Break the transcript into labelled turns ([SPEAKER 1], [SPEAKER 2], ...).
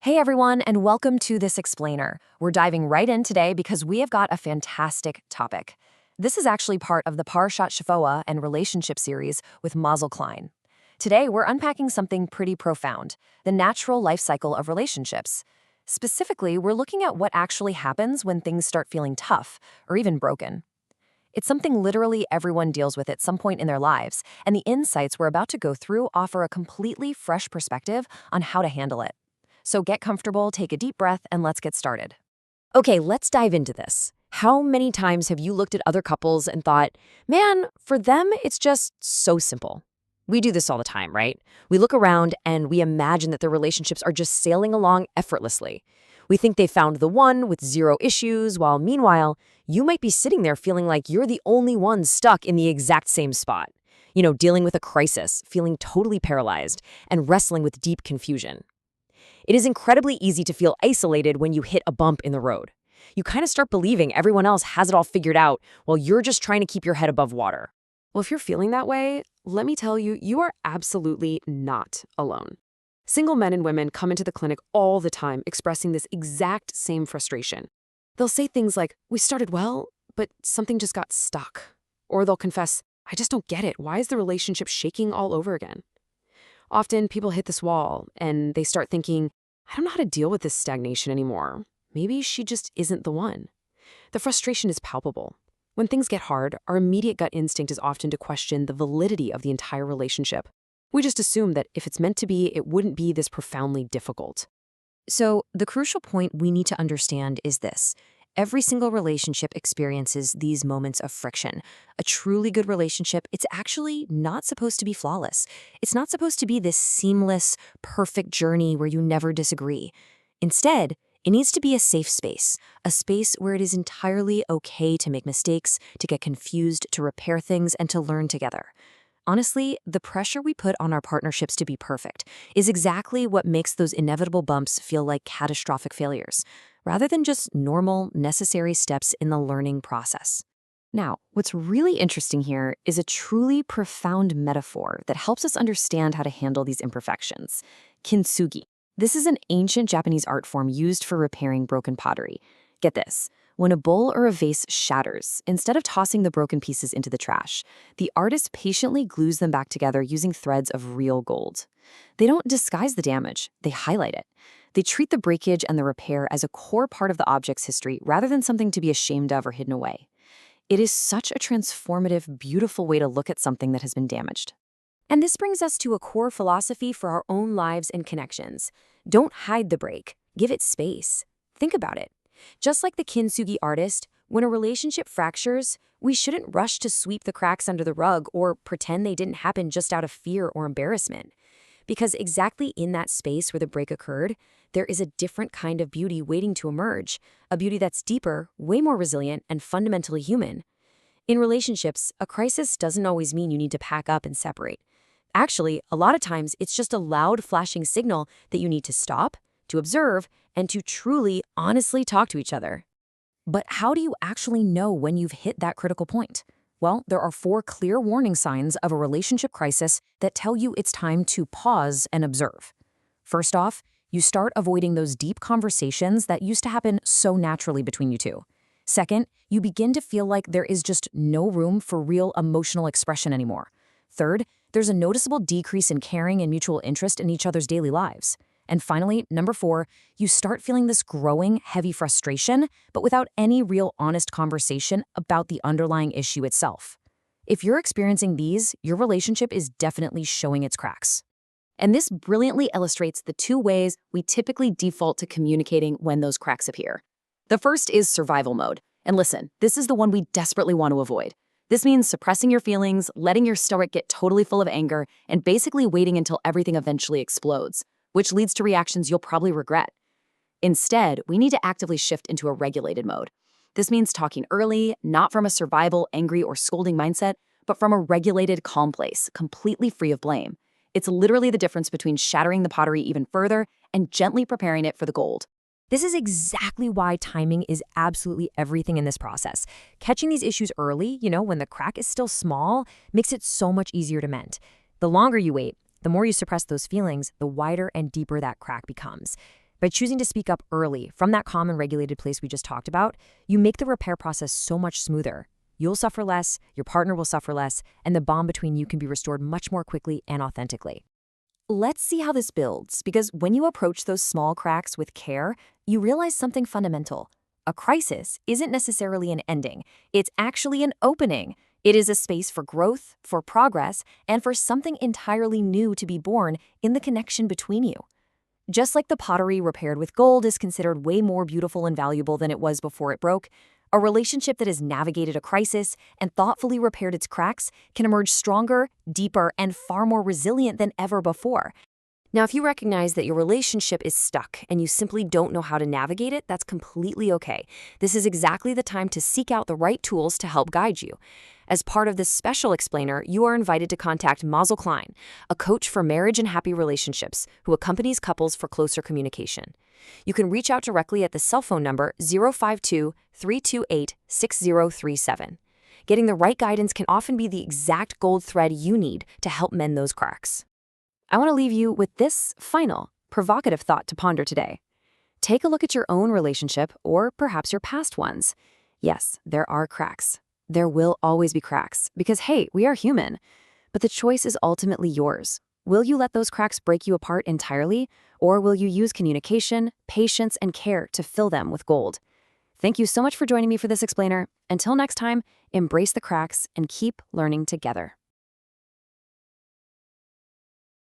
[SPEAKER 1] Hey everyone, and welcome to This Explainer. We're diving right in today because we have got a fantastic topic. This is actually part of the Parshat and relationship series with Mazel Klein. Today, we're unpacking something pretty profound, the natural life cycle of relationships. Specifically, we're looking at what actually happens when things start feeling tough or even broken. It's something literally everyone deals with at some point in their lives, and the insights we're about to go through offer a completely fresh perspective on how to handle it. So get comfortable, take a deep breath, and let's get started.
[SPEAKER 2] Okay, let's dive into this. How many times have you looked at other couples and thought, man, for them, it's just so simple? We do this all the time, right? We look around and we imagine that their relationships are just sailing along effortlessly. We think they found the one with zero issues, while meanwhile, you might be sitting there feeling like you're the only one stuck in the exact same spot. Dealing with a crisis, feeling totally paralyzed, and wrestling with deep confusion. It is incredibly easy to feel isolated when you hit a bump in the road. You kind of start believing everyone else has it all figured out while you're just trying to keep your head above water.
[SPEAKER 3] Well, if you're feeling that way, let me tell you, you are absolutely not alone. Single men and women come into the clinic all the time expressing this exact same frustration. They'll say things like, we started well, but something just got stuck. Or they'll confess, I just don't get it. Why is the relationship shaking all over again? Often people hit this wall and they start thinking, I don't know how to deal with this stagnation anymore. Maybe she just isn't the one. The frustration is palpable. When things get hard, our immediate gut instinct is often to question the validity of the entire relationship. We just assume that if it's meant to be, it wouldn't be this profoundly difficult.
[SPEAKER 1] So, the crucial point we need to understand is this. Every single relationship experiences these moments of friction. A truly good relationship, it's actually not supposed to be flawless. It's not supposed to be this seamless, perfect journey where you never disagree. Instead, it needs to be a safe space, a space where it is entirely okay to make mistakes, to get confused, to repair things, and to learn together. Honestly, the pressure we put on our partnerships to be perfect is exactly what makes those inevitable bumps feel like catastrophic failures, rather than just normal, necessary steps in the learning process. Now, what's really interesting here is a truly profound metaphor that helps us understand how to handle these imperfections. Kintsugi. This is an ancient Japanese art form used for repairing broken pottery. Get this. When a bowl or a vase shatters, instead of tossing the broken pieces into the trash, the artist patiently glues them back together using threads of real gold. They don't disguise the damage, they highlight it. They treat the breakage and the repair as a core part of the object's history rather than something to be ashamed of or hidden away. It is such a transformative, beautiful way to look at something that has been damaged. And this brings us to a core philosophy for our own lives and connections. Don't hide the break, give it space. Think about it. Just like the Kintsugi artist, when a relationship fractures, we shouldn't rush to sweep the cracks under the rug or pretend they didn't happen just out of fear or embarrassment. Because exactly in that space where the break occurred, there is a different kind of beauty waiting to emerge, a beauty that's deeper, way more resilient, and fundamentally human. In relationships, a crisis doesn't always mean you need to pack up and separate. Actually, a lot of times, it's just a loud, flashing signal that you need to stop, to observe, and to truly, honestly talk to each other. But how do you actually know when you've hit that critical point? Well, there are 4 clear warning signs of a relationship crisis that tell you it's time to pause and observe. First off, you start avoiding those deep conversations that used to happen so naturally between you two. Second, you begin to feel like there is just no room for real emotional expression anymore. Third, there's a noticeable decrease in caring and mutual interest in each other's daily lives. And finally, number 4, you start feeling this growing, heavy frustration, but without any real honest conversation about the underlying issue itself. If you're experiencing these, your relationship is definitely showing its cracks. And this brilliantly illustrates the 2 ways we typically default to communicating when those cracks appear. The first is survival mode. And listen, this is the one we desperately want to avoid. This means suppressing your feelings, letting your stomach get totally full of anger, and basically waiting until everything eventually explodes, which leads to reactions you'll probably regret. Instead, we need to actively shift into a regulated mode. This means talking early, not from a survival, angry, or scolding mindset, but from a regulated, calm place, completely free of blame. It's literally the difference between shattering the pottery even further and gently preparing it for the gold. This is exactly why timing is absolutely everything in this process. Catching these issues early, when the crack is still small, makes it so much easier to mend. The longer you wait, the more you suppress those feelings, the wider and deeper that crack becomes.
[SPEAKER 2] By choosing to speak up early from that calm and regulated place we just talked about, you make the repair process so much smoother. You'll suffer less, your partner will suffer less, and the bond between you can be restored much more quickly and authentically. Let's see how this builds, because when you approach those small cracks with care, you realize something fundamental. A crisis isn't necessarily an ending. It's actually an opening. It is a space for growth, for progress, and for something entirely new to be born in the connection between you. Just like the pottery repaired with gold is considered way more beautiful and valuable than it was before it broke, a relationship that has navigated a crisis and thoughtfully repaired its cracks can emerge stronger, deeper, and far more resilient than ever before. Now, if you recognize that your relationship is stuck and you simply don't know how to navigate it, that's completely okay. This is exactly the time to seek out the right tools to help guide you. As part of this special explainer, you are invited to contact Mazel Klein, a coach for marriage and happy relationships who accompanies couples for closer communication. You can reach out directly at the cell phone number 052-328-6037. Getting the right guidance can often be the exact gold thread you need to help mend those cracks. I want to leave you with this final, provocative thought to ponder today. Take a look at your own relationship, or perhaps your past ones. Yes, there are cracks. There will always be cracks, because hey, we are human. But the choice is ultimately yours. Will you let those cracks break you apart entirely, or will you use communication, patience, and care to fill them with gold? Thank you so much for joining me for this explainer. Until next time, embrace the cracks and keep learning together.